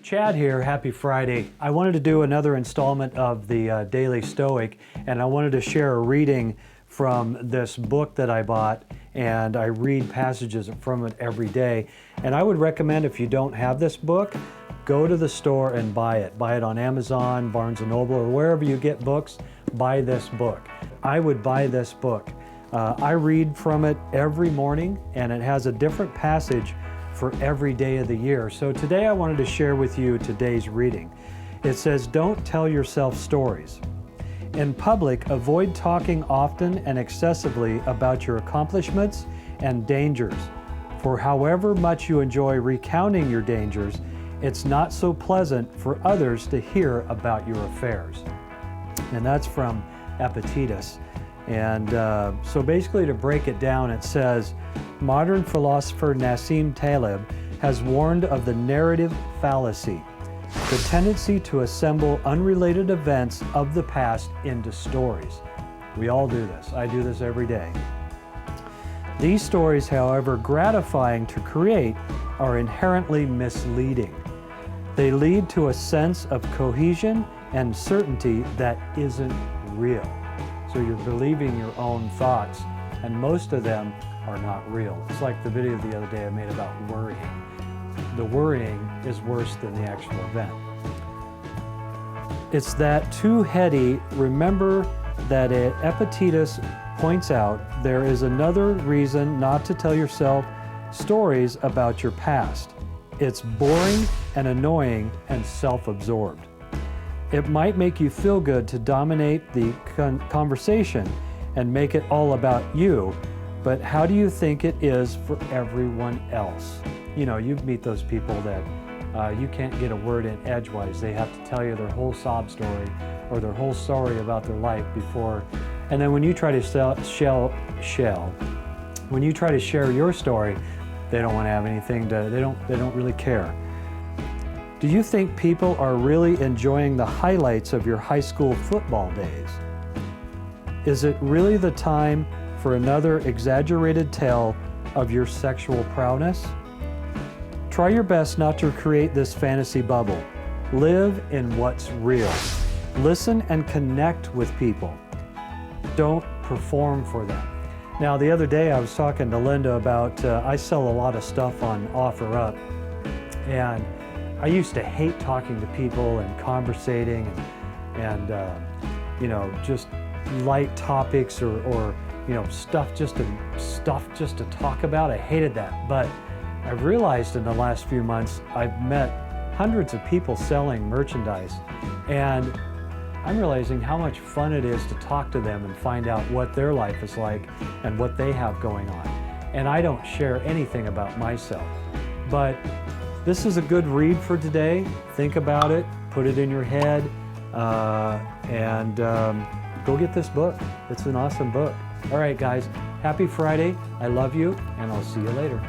Chad here, happy Friday. I wanted to do another installment of the Daily Stoic, and I wanted to share a reading from this book that I bought, and I read passages from it every day. And I would recommend, if you don't have this book, go to the store and buy it. Buy it on Amazon, Barnes & Noble, or wherever you get books, buy this book. I would buy this book. I read from it every morning, and it has a different passage for every day of the year. So today I wanted to share with you today's reading. It says, "Don't tell yourself stories. In public, avoid talking often and excessively about your accomplishments and dangers. For however much you enjoy recounting your dangers, it's not so pleasant for others to hear about your affairs." And that's from Epictetus. And so basically, to break it down, it says, modern philosopher Nassim Taleb has warned of the narrative fallacy, the tendency to assemble unrelated events of the past into stories. We all do this. I do this every day. These stories, however gratifying to create, are inherently misleading. They lead to a sense of cohesion and certainty that isn't real. So you're believing your own thoughts, and most of them are not real. It's like the video the other day I made about worrying. The worrying is worse than the actual event. It's that too heady. Remember that Epictetus points out there is another reason not to tell yourself stories about your past. It's boring and annoying and self-absorbed. It might make you feel good to dominate the conversation and make it all about you, but how do you think it is for everyone else? You know, you meet those people that you can't get a word in edgewise. They have to tell you their whole sob story or their whole story about their life before. And then when you try to when you try to share your story, they don't want to have anything to, they don't really care. Do you think people are really enjoying the highlights of your high school football days? Is it really the time for another exaggerated tale of your sexual prowess? Try your best not to create this fantasy bubble. Live in what's real. Listen and connect with people. Don't perform for them. Now, the other day I was talking to Linda about, I sell a lot of stuff on OfferUp, and I used to hate talking to people and conversating and you know, just light topics or you know, stuff just to talk about. I hated that. But I've realized in the last few months, I've met hundreds of people selling merchandise, and I'm realizing how much fun it is to talk to them and find out what their life is like and what they have going on. And I don't share anything about myself. But this is a good read for today. Think about it, put it in your head, and go get this book. It's an awesome book. All right, guys, happy Friday. I love you, and I'll see you later.